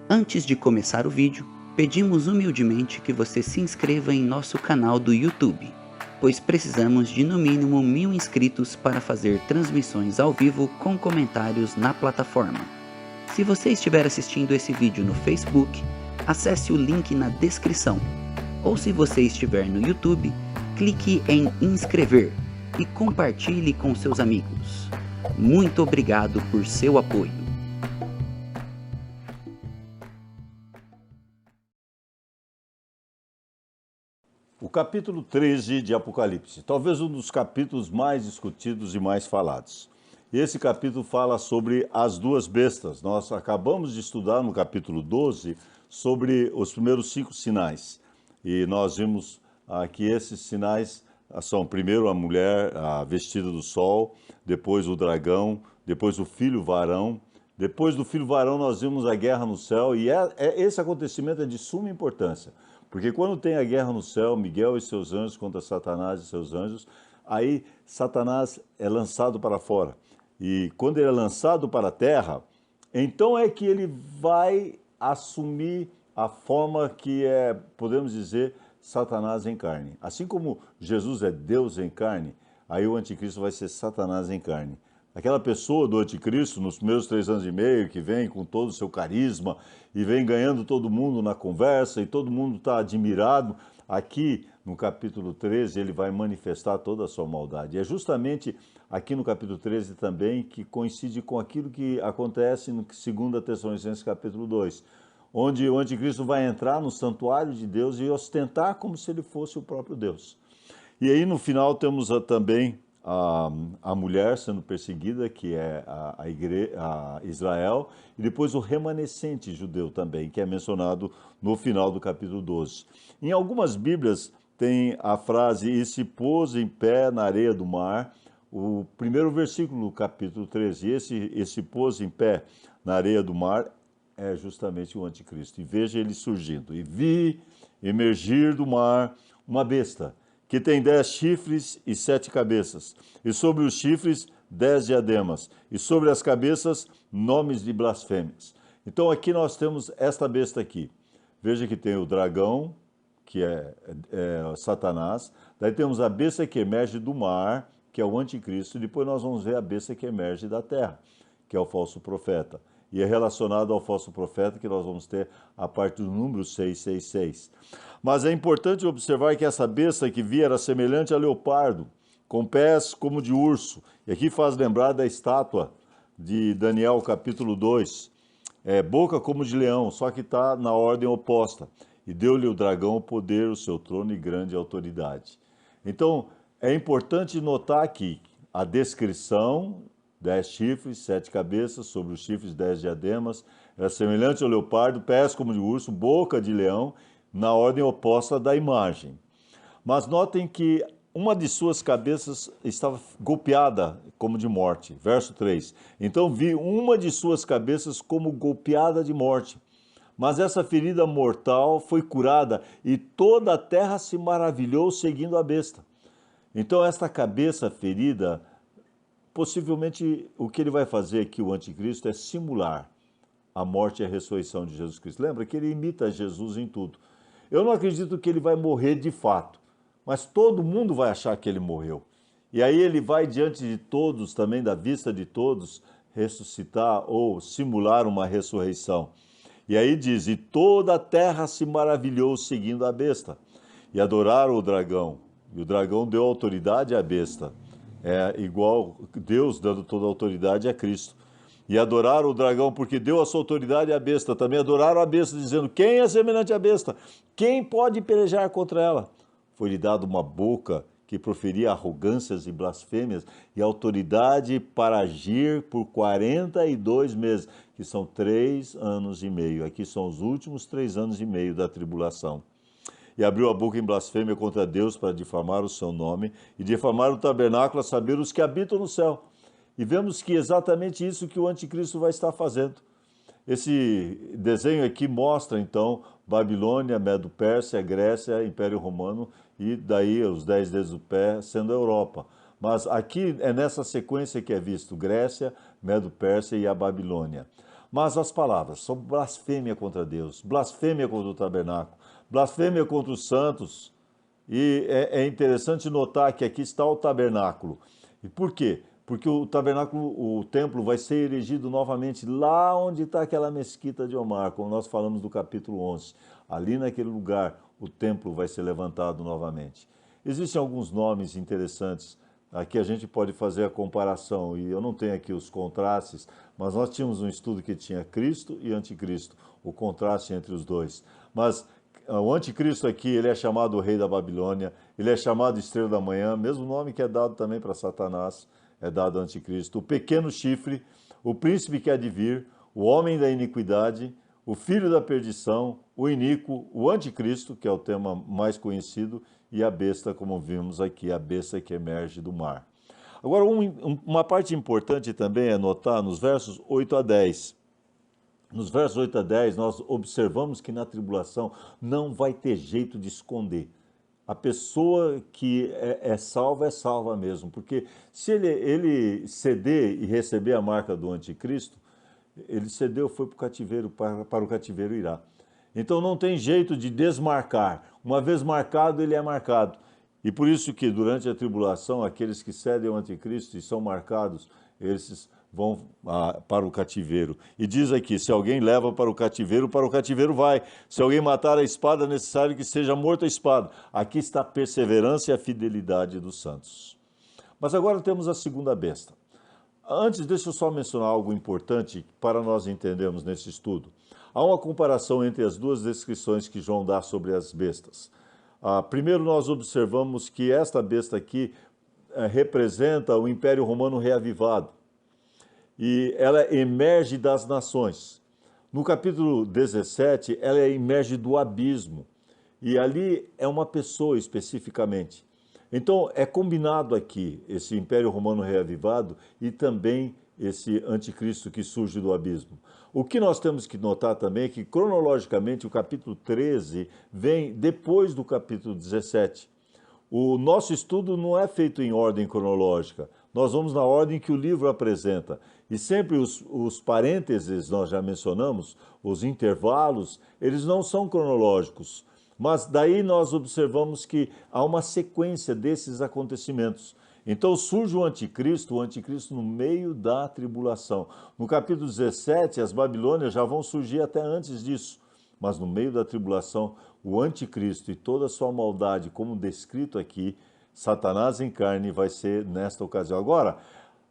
Antes de começar o vídeo, pedimos humildemente que você se inscreva em nosso canal do YouTube, pois precisamos de no mínimo 1000 inscritos para fazer transmissões ao vivo com comentários na plataforma. Se você estiver assistindo esse vídeo no Facebook, acesse o link na descrição. Ou se você estiver no YouTube, clique em inscrever e compartilhe com seus amigos. Muito obrigado por seu apoio. O capítulo 13 de Apocalipse, talvez um dos capítulos mais discutidos e mais falados. Esse capítulo fala sobre as duas bestas. Nós acabamos de estudar no capítulo 12 sobre os primeiros 5 sinais. E nós vimos que esses sinais são primeiro a mulher vestida do sol, depois o dragão, depois o filho varão. Depois do filho varão nós vimos a guerra no céu e esse acontecimento é de suma importância. Porque quando tem a guerra no céu, Miguel e seus anjos contra Satanás e seus anjos, aí Satanás é lançado para fora. E quando ele é lançado para a terra, então é que ele vai assumir a forma que é, podemos dizer, Satanás em carne. Assim como Jesus é Deus em carne, aí o anticristo vai ser Satanás em carne. Aquela pessoa do anticristo, nos primeiros 3 anos e meio, que vem com todo o seu carisma e vem ganhando todo mundo na conversa e todo mundo está admirado, aqui no capítulo 13 ele vai manifestar toda a sua maldade. E é justamente aqui no capítulo 13 também que coincide com aquilo que acontece no 2 Tessalonicenses capítulo 2, onde o anticristo vai entrar no santuário de Deus e ostentar como se ele fosse o próprio Deus. E aí no final temos também a mulher sendo perseguida, que é a Israel, e depois o remanescente judeu também, que é mencionado no final do capítulo 12. Em algumas Bíblias tem a frase, e se pôs em pé na areia do mar, o primeiro versículo do capítulo 13, esse pôs em pé na areia do mar é justamente o anticristo. E veja ele surgindo. E vi emergir do mar uma besta, que tem 10 chifres e 7 cabeças, e sobre os chifres 10 diademas, e sobre as cabeças nomes de blasfêmias. Então aqui nós temos esta besta aqui. Veja que tem o dragão, que é Satanás, daí temos a besta que emerge do mar, que é o anticristo, e depois nós vamos ver a besta que emerge da terra, que é o falso profeta. E é relacionado ao falso profeta que nós vamos ter a partir do número 666. Mas é importante observar que essa besta que vi era semelhante a leopardo, com pés como de urso. E aqui faz lembrar da estátua de Daniel, capítulo 2. Boca como de leão, só que está na ordem oposta. E deu-lhe o dragão o poder, o seu trono e grande autoridade. Então, é importante notar aqui a descrição: 10 chifres, 7 cabeças, sobre os chifres 10 diademas, era semelhante ao leopardo, pés como de urso, boca de leão, na ordem oposta da imagem. Mas notem que uma de suas cabeças estava golpeada como de morte. Verso 3. Então vi uma de suas cabeças como golpeada de morte. Mas essa ferida mortal foi curada e toda a terra se maravilhou seguindo a besta. Então esta cabeça ferida, possivelmente o que ele vai fazer aqui, o anticristo, é simular a morte e a ressurreição de Jesus Cristo. Lembra que ele imita Jesus em tudo. Eu não acredito que ele vai morrer de fato, mas todo mundo vai achar que ele morreu. E aí ele vai diante de todos, também da vista de todos, ressuscitar ou simular uma ressurreição. E aí diz, e toda a terra se maravilhou seguindo a besta, e adoraram o dragão. E o dragão deu autoridade à besta. É igual Deus dando toda a autoridade a Cristo. E adoraram o dragão porque deu a sua autoridade à besta. Também adoraram a besta, dizendo, quem é semelhante à besta? Quem pode pelejar contra ela? Foi-lhe dado uma boca que proferia arrogâncias e blasfêmias e autoridade para agir por 42 meses, que são 3 anos e meio. Aqui são os últimos 3 anos e meio da tribulação. E abriu a boca em blasfêmia contra Deus para difamar o seu nome e difamar o tabernáculo, a saber, os que habitam no céu. E vemos que é exatamente isso que o anticristo vai estar fazendo. Esse desenho aqui mostra, então, Babilônia, Medo-Pérsia, Grécia, Império Romano e daí os 10 dedos do pé sendo a Europa. Mas aqui é nessa sequência que é visto Grécia, Medo-Pérsia e a Babilônia. Mas as palavras são blasfêmia contra Deus, blasfêmia contra o tabernáculo, blasfêmia contra os santos. E é interessante notar que aqui está o tabernáculo. E por quê? Porque o tabernáculo, o templo vai ser erigido novamente lá onde está aquela mesquita de Omar, como nós falamos do capítulo 11. Ali naquele lugar o templo vai ser levantado novamente. Existem alguns nomes interessantes. Aqui a gente pode fazer a comparação, e eu não tenho aqui os contrastes, mas nós tínhamos um estudo que tinha Cristo e Anticristo, o contraste entre os dois. Mas o Anticristo aqui, ele é chamado o Rei da Babilônia, ele é chamado Estrela da Manhã, mesmo nome que é dado também para Satanás, é dado ao Anticristo. O pequeno chifre, o príncipe que há de vir, o homem da iniquidade, o filho da perdição, o iníquo, o Anticristo, que é o tema mais conhecido, e a besta, como vimos aqui, a besta que emerge do mar. Agora, uma parte importante também é notar nos versos 8 a 10. Nos versos 8 a 10, nós observamos que na tribulação não vai ter jeito de esconder. A pessoa que é salva mesmo, porque se ele ceder e receber a marca do anticristo, ele cedeu, foi para o cativeiro, para o cativeiro irá. Então não tem jeito de desmarcar. Uma vez marcado, ele é marcado. E por isso que durante a tribulação, aqueles que cedem ao anticristo e são marcados, esses vão para o cativeiro. E diz aqui, se alguém leva para o cativeiro vai. Se alguém matar a espada, é necessário que seja morta a espada. Aqui está a perseverança e a fidelidade dos santos. Mas agora temos a segunda besta. Antes, deixa eu só mencionar algo importante para nós entendermos nesse estudo. Há uma comparação entre as duas descrições que João dá sobre as bestas. Primeiro, nós observamos que esta besta aqui representa o Império Romano reavivado. E ela emerge das nações. No capítulo 17, ela emerge do abismo. E ali é uma pessoa especificamente. Então, é combinado aqui esse Império Romano reavivado e também esse anticristo que surge do abismo. O que nós temos que notar também é que, cronologicamente, o capítulo 13 vem depois do capítulo 17. O nosso estudo não é feito em ordem cronológica, nós vamos na ordem que o livro apresenta. E sempre os parênteses, nós já mencionamos, os intervalos, eles não são cronológicos. Mas daí nós observamos que há uma sequência desses acontecimentos. Então surge o anticristo no meio da tribulação. No capítulo 17, as Babilônias já vão surgir até antes disso. Mas no meio da tribulação, o anticristo e toda a sua maldade, como descrito aqui, Satanás em carne, vai ser nesta ocasião. Agora,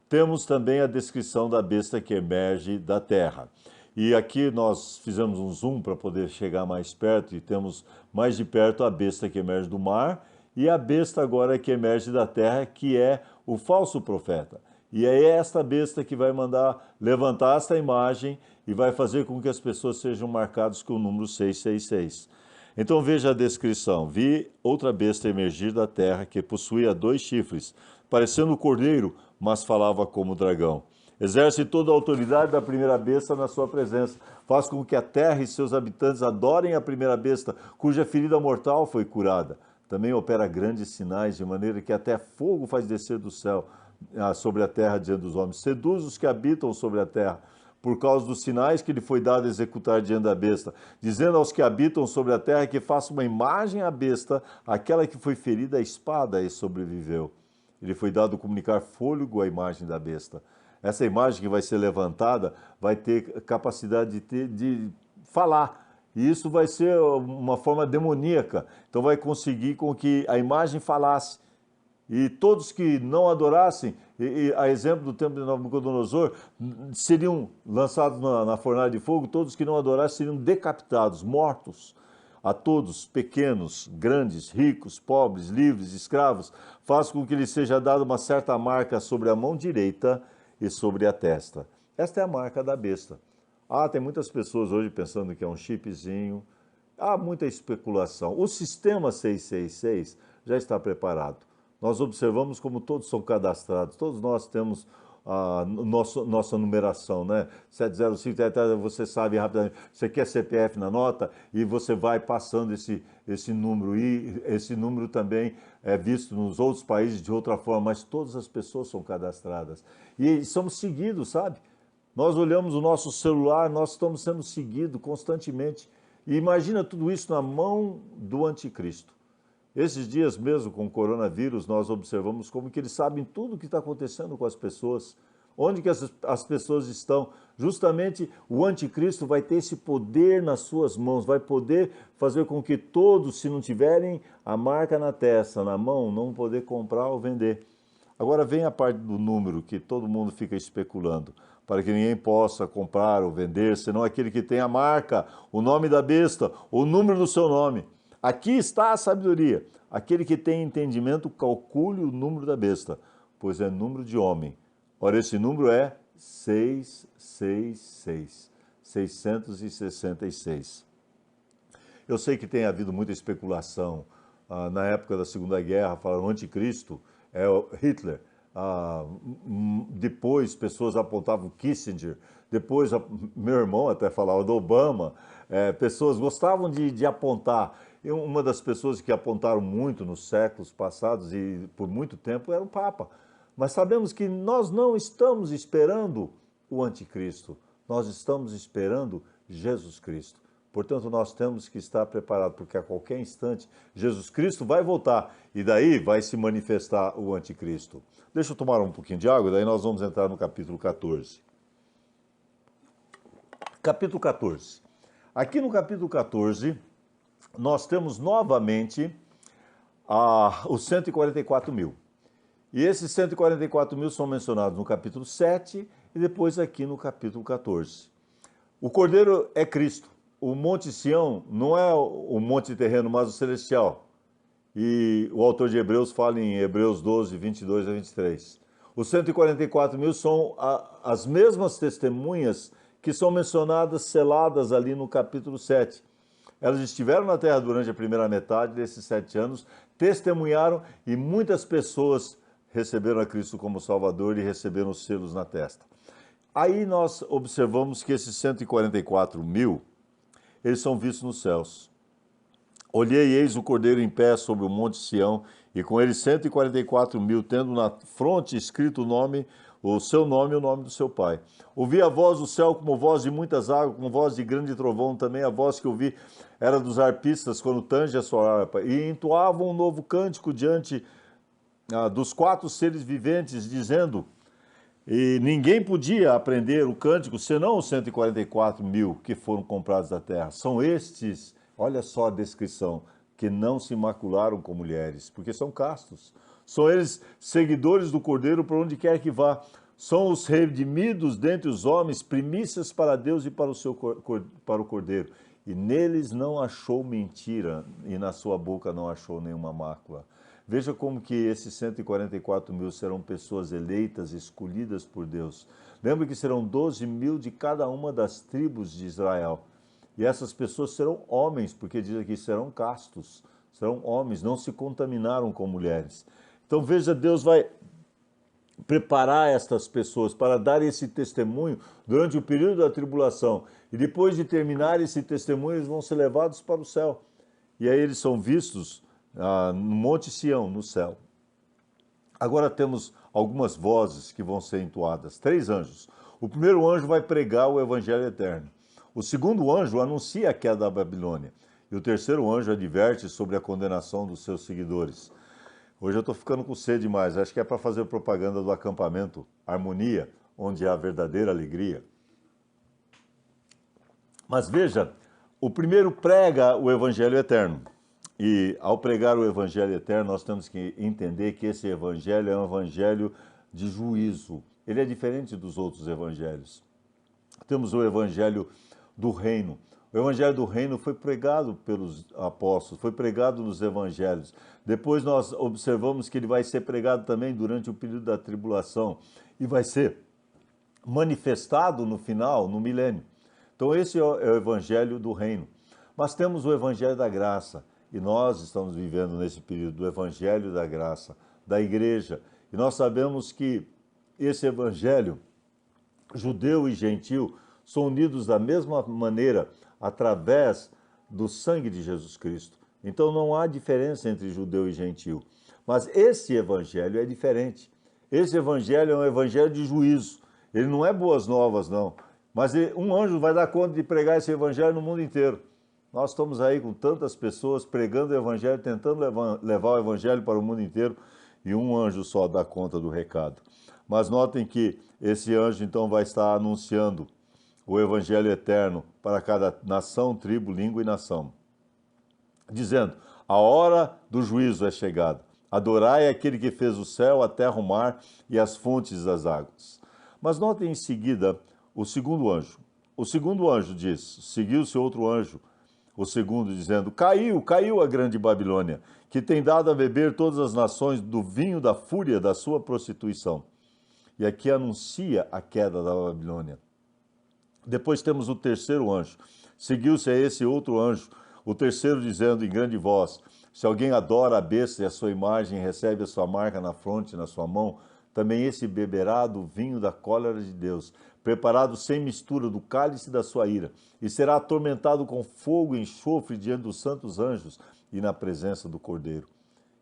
temos também a descrição da besta que emerge da terra. E aqui nós fizemos um zoom para poder chegar mais perto e temos mais de perto a besta que emerge do mar e a besta agora que emerge da terra, que é o falso profeta. E é esta besta que vai mandar levantar esta imagem e vai fazer com que as pessoas sejam marcadas com o número 666. Então veja a descrição. Vi outra besta emergir da terra que possuía 2 chifres, parecendo o cordeiro, mas falava como dragão. Exerce toda a autoridade da primeira besta na sua presença. Faz com que a terra e seus habitantes adorem a primeira besta, cuja ferida mortal foi curada. Também opera grandes sinais, de maneira que até fogo faz descer do céu sobre a terra diante dos homens. Seduz os que habitam sobre a terra, por causa dos sinais que lhe foi dado executar diante da besta, dizendo aos que habitam sobre a terra que faça uma imagem à besta, aquela que foi ferida à espada e sobreviveu. Ele foi dado comunicar fôlego à imagem da besta. Essa imagem que vai ser levantada vai ter capacidade de falar. E isso vai ser uma forma demoníaca. Então vai conseguir com que a imagem falasse. E todos que não adorassem, a exemplo do templo de Nabucodonosor, seriam lançados na fornalha de fogo, todos que não adorassem seriam decapitados, mortos. A todos, pequenos, grandes, ricos, pobres, livres, escravos, faz com que lhes seja dada uma certa marca sobre a mão direita e sobre a testa. Esta é a marca da besta. Tem muitas pessoas hoje pensando que é um chipzinho. Há muita especulação. O sistema 666 já está preparado. Nós observamos como todos são cadastrados. Todos nós temos nossa numeração, né? 705, você sabe rapidamente. Você quer CPF na nota e você vai passando esse número. E esse número também é visto nos outros países de outra forma, mas todas as pessoas são cadastradas. E somos seguidos, sabe? Nós olhamos o nosso celular, nós estamos sendo seguidos constantemente. E imagina tudo isso na mão do anticristo. Esses dias mesmo, com o coronavírus, nós observamos como que eles sabem tudo o que está acontecendo com as pessoas, onde que as pessoas estão. Justamente o anticristo vai ter esse poder nas suas mãos, vai poder fazer com que todos, se não tiverem a marca na testa, na mão, não poder comprar ou vender. Agora vem a parte do número que todo mundo fica especulando, para que ninguém possa comprar ou vender, senão aquele que tem a marca, o nome da besta, o número do seu nome. Aqui está a sabedoria. Aquele que tem entendimento, calcule o número da besta, pois é número de homem. Ora, esse número é 666, 666. Eu sei que tem havido muita especulação. Na época da Segunda Guerra, falaram anticristo, é o Hitler. Depois pessoas apontavam Kissinger, depois meu irmão até falava do Obama. Pessoas gostavam de apontar. Uma das pessoas que apontaram muito nos séculos passados e por muito tempo era o Papa. Mas sabemos que nós não estamos esperando o anticristo, nós estamos esperando Jesus Cristo. Portanto, nós temos que estar preparados, porque a qualquer instante Jesus Cristo vai voltar e daí vai se manifestar o anticristo. Deixa eu tomar um pouquinho de água, daí nós vamos entrar no capítulo 14. Capítulo 14. Aqui no capítulo 14, nós temos novamente os 144 mil. E esses 144 mil são mencionados no capítulo 7 e depois aqui no capítulo 14. O Cordeiro é Cristo. O Monte Sião não é o monte terreno, mas o celestial. E o autor de Hebreus fala em Hebreus 12, 22 a 23. Os 144 mil são as mesmas testemunhas que são mencionadas, seladas ali no capítulo 7. Elas estiveram na terra durante a primeira metade desses 7 anos, testemunharam e muitas pessoas receberam a Cristo como Salvador e receberam os selos na testa. Aí nós observamos que esses 144 mil, eles são vistos nos céus. Olhei e eis o Cordeiro em pé sobre o monte Sião, e com ele 144 mil, tendo na fronte escrito o seu nome e o nome do seu pai. Ouvi a voz do céu como voz de muitas águas, como voz de grande trovão. Também a voz que ouvi era dos arpistas, quando tange a sua harpa, e entoavam um novo cântico diante dos 4 seres viventes, dizendo, e ninguém podia aprender o cântico, senão os 144 mil que foram comprados da terra. São estes, olha só a descrição, que não se macularam com mulheres, porque são castos. São eles seguidores do Cordeiro por onde quer que vá. São os redimidos dentre os homens, primícias para Deus e para o Cordeiro. E neles não achou mentira, e na sua boca não achou nenhuma mácula. Veja como que esses 144 mil serão pessoas eleitas, escolhidas por Deus. Lembra que serão 12 mil de cada uma das tribos de Israel. E essas pessoas serão homens, porque diz aqui, serão castos, serão homens, não se contaminaram com mulheres. Então veja, Deus vai preparar estas pessoas para dar esse testemunho durante o período da tribulação. E depois de terminar esse testemunho, eles vão ser levados para o céu. E aí eles são vistos no Monte Sião, no céu. Agora temos algumas vozes que vão ser entoadas. 3 anjos. O primeiro anjo vai pregar o evangelho eterno. O segundo anjo anuncia a queda da Babilônia. E o terceiro anjo adverte sobre a condenação dos seus seguidores. Hoje eu estou ficando com sede demais. Acho que é para fazer propaganda do acampamento Harmonia, onde há a verdadeira alegria. Mas veja, o primeiro prega o evangelho eterno. E ao pregar o evangelho eterno, nós temos que entender que esse evangelho é um evangelho de juízo. Ele é diferente dos outros evangelhos. Temos o evangelho do reino. O evangelho do reino foi pregado pelos apóstolos, foi pregado nos evangelhos. Depois nós observamos que ele vai ser pregado também durante o período da tribulação e vai ser manifestado no final, no milênio. Então esse é o evangelho do reino. Mas temos o evangelho da graça. E nós estamos vivendo nesse período do evangelho da graça, da igreja. E nós sabemos que esse evangelho, judeu e gentil, são unidos da mesma maneira através do sangue de Jesus Cristo. Então não há diferença entre judeu e gentil. Mas esse evangelho é diferente. Esse evangelho é um evangelho de juízo. Ele não é boas novas, não. Mas um anjo vai dar conta de pregar esse evangelho no mundo inteiro. Nós estamos aí com tantas pessoas pregando o evangelho, tentando levar o evangelho para o mundo inteiro, e um anjo só dá conta do recado. Mas notem que esse anjo então vai estar anunciando o evangelho eterno para cada nação, tribo, língua e nação, dizendo: a hora do juízo é chegada. Adorai aquele que fez o céu, a terra, o mar e as fontes das águas. Mas notem em seguida o segundo anjo. O segundo anjo diz: seguiu-se outro anjo, o segundo, dizendo: caiu, caiu a grande Babilônia, que tem dado a beber todas as nações do vinho da fúria da sua prostituição. E aqui anuncia a queda da Babilônia. Depois temos o terceiro anjo. Seguiu-se a esse outro anjo, o terceiro, dizendo em grande voz: se alguém adora a besta e a sua imagem, recebe a sua marca na fronte e na sua mão, também esse beberá do vinho da cólera de Deus, preparado sem mistura do cálice da sua ira, e será atormentado com fogo e enxofre diante dos santos anjos e na presença do Cordeiro.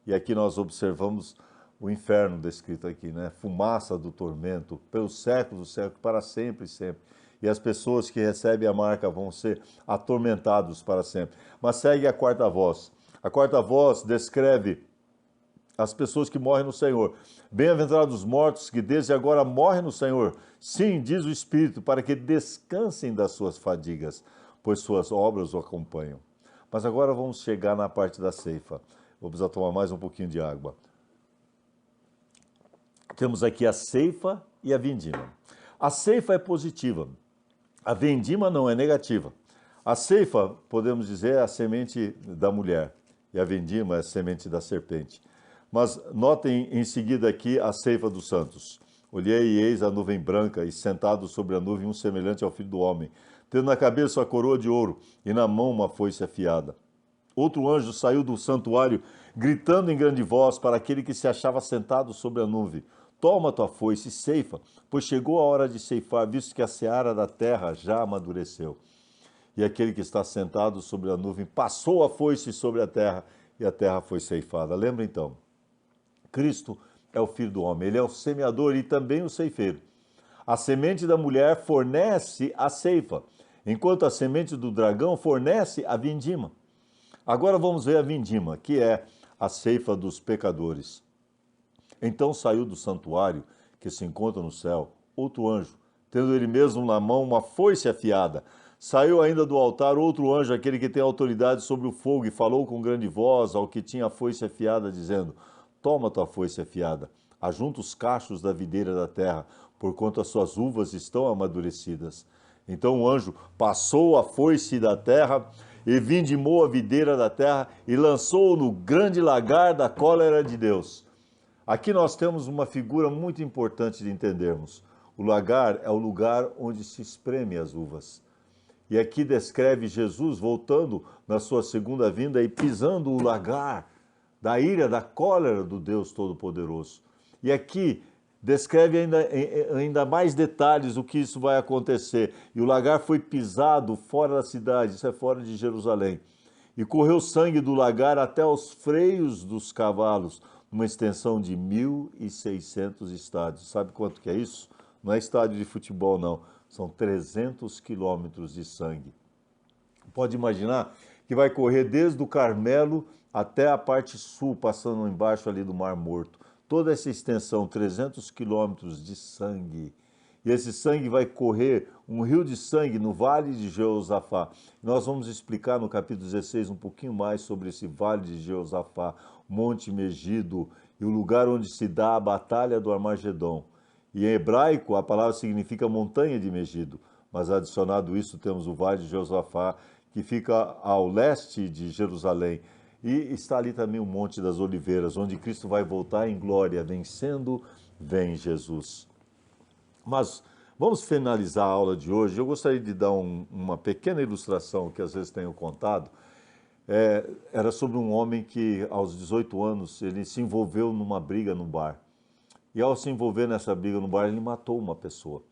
E aqui nós observamos o inferno descrito aqui, né? Fumaça do tormento, pelos séculos dos séculos, para sempre e sempre. E as pessoas que recebem a marca vão ser atormentados para sempre. Mas segue a quarta voz. A quarta voz descreve as pessoas que morrem no Senhor. Bem-aventurados os mortos que desde agora morrem no Senhor. Sim, diz o Espírito, para que descansem das suas fadigas, pois suas obras o acompanham. Mas agora vamos chegar na parte da ceifa. Vou precisar tomar mais um pouquinho de água. Temos aqui a ceifa e a vindima. A ceifa é positiva. A vindima não é negativa. A ceifa, podemos dizer, é a semente da mulher, e a vindima é a semente da serpente. Mas notem em seguida aqui a ceifa dos santos. Olhei e eis a nuvem branca, e sentado sobre a nuvem um semelhante ao Filho do Homem, tendo na cabeça a coroa de ouro, e na mão uma foice afiada. Outro anjo saiu do santuário, gritando em grande voz para aquele que se achava sentado sobre a nuvem: toma tua foice e ceifa, pois chegou a hora de ceifar, visto que a seara da terra já amadureceu. E aquele que está sentado sobre a nuvem passou a foice sobre a terra, e a terra foi ceifada. Lembra então, Cristo é o Filho do Homem, ele é o semeador e também o ceifeiro. A semente da mulher fornece a ceifa, enquanto a semente do dragão fornece a vindima. Agora vamos ver a vindima, que é a ceifa dos pecadores. Então saiu do santuário, que se encontra no céu, outro anjo, tendo ele mesmo na mão uma foice afiada. Saiu ainda do altar outro anjo, aquele que tem autoridade sobre o fogo, e falou com grande voz ao que tinha a foice afiada, dizendo: toma tua foice afiada, ajunta os cachos da videira da terra, porquanto as suas uvas estão amadurecidas. Então o anjo passou a foice da terra, e vindimou a videira da terra, e lançou-o no grande lagar da cólera de Deus. Aqui nós temos uma figura muito importante de entendermos. O lagar é o lugar onde se espreme as uvas. E aqui descreve Jesus voltando na sua segunda vinda e pisando o lagar da ira, da cólera do Deus Todo-Poderoso. E aqui descreve ainda mais detalhes o que isso vai acontecer. E o lagar foi pisado fora da cidade, isso é fora de Jerusalém. E correu sangue do lagar até os freios dos cavalos, uma extensão de 1.600 estádios. Sabe quanto que é isso? Não é estádio de futebol, não. São 300 quilômetros de sangue. Pode imaginar que vai correr desde o Carmelo até a parte sul, passando embaixo ali do Mar Morto. Toda essa extensão, 300 quilômetros de sangue. E esse sangue vai correr, um rio de sangue no Vale de Jeosafá. Nós vamos explicar no capítulo 16 um pouquinho mais sobre esse Vale de Jeosafá, Monte Megido, e o lugar onde se dá a Batalha do Armagedon. E em hebraico a palavra significa montanha de Megido, mas adicionado isso temos o Vale de Jeosafá, que fica ao leste de Jerusalém. E está ali também o Monte das Oliveiras, onde Cristo vai voltar em glória, vencendo, vem Jesus. Mas vamos finalizar a aula de hoje. Eu gostaria de dar uma pequena ilustração que às vezes tenho contado. Era sobre um homem que aos 18 anos ele se envolveu numa briga no bar. E ao se envolver nessa briga no bar, ele matou uma pessoa.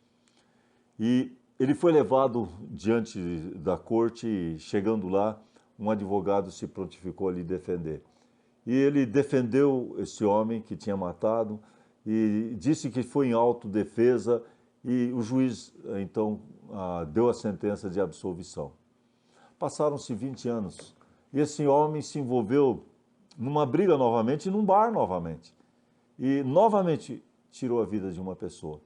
E ele foi levado diante da corte e, chegando lá, um advogado se prontificou a lhe defender. E ele defendeu esse homem que tinha matado e disse que foi em autodefesa E o juiz, então, deu a sentença de absolvição. Passaram-se 20 anos e esse homem se envolveu numa briga novamente, num bar novamente. E novamente tirou a vida de uma pessoa.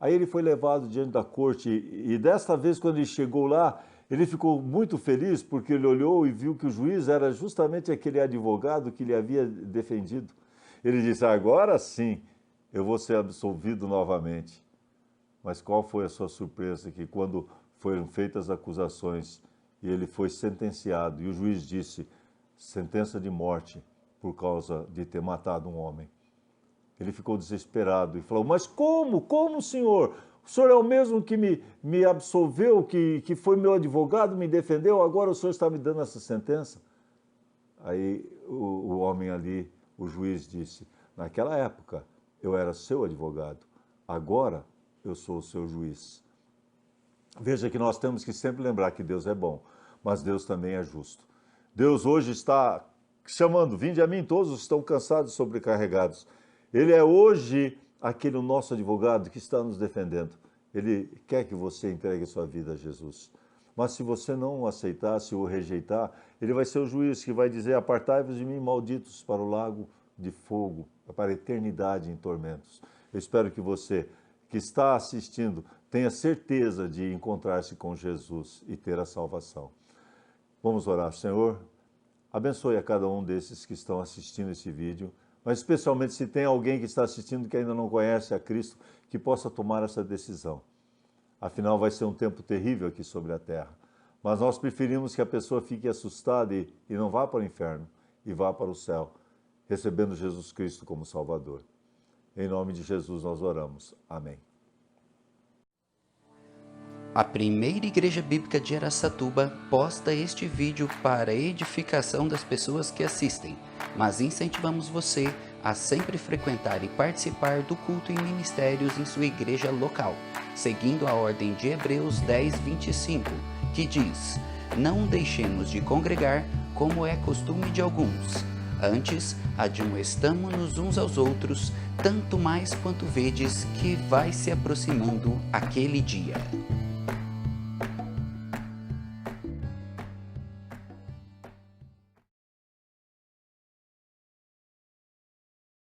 Aí ele foi levado diante da corte e desta vez, quando ele chegou lá, ele ficou muito feliz porque ele olhou e viu que o juiz era justamente aquele advogado que lhe havia defendido. Ele disse, agora sim, eu vou ser absolvido novamente. Mas qual foi a sua surpresa? Que quando foram feitas as acusações e ele foi sentenciado, e o juiz disse, sentença de morte por causa de ter matado um homem. Ele ficou desesperado e falou, mas como? Como, senhor? O senhor é o mesmo que me absolveu, que foi meu advogado, me defendeu, agora o senhor está me dando essa sentença? Aí o homem ali, o juiz disse, naquela época eu era seu advogado, agora eu sou o seu juiz. Veja que nós temos que sempre lembrar que Deus é bom, mas Deus também é justo. Deus hoje está chamando, vinde a mim todos os que estão cansados e sobrecarregados. Ele é hoje aquele nosso advogado que está nos defendendo. Ele quer que você entregue sua vida a Jesus. Mas se você não o aceitar, se o rejeitar, ele vai ser o juiz que vai dizer, apartai-vos de mim, malditos, para o lago de fogo, para a eternidade em tormentos. Eu espero que você, que está assistindo, tenha certeza de encontrar-se com Jesus e ter a salvação. Vamos orar. Senhor, abençoe a cada um desses que estão assistindo esse vídeo, mas especialmente se tem alguém que está assistindo que ainda não conhece a Cristo, que possa tomar essa decisão. Afinal, vai ser um tempo terrível aqui sobre a terra. Mas nós preferimos que a pessoa fique assustada e não vá para o inferno, e vá para o céu, recebendo Jesus Cristo como Salvador. Em nome de Jesus nós oramos. Amém. A primeira Igreja Bíblica de Araçatuba posta este vídeo para a edificação das pessoas que assistem, mas incentivamos você a sempre frequentar e participar do culto e ministérios em sua igreja local, seguindo a ordem de Hebreus 10:25, que diz, não deixemos de congregar como é costume de alguns, antes admoestamo-nos uns aos outros, tanto mais quanto vedes que vai se aproximando aquele dia.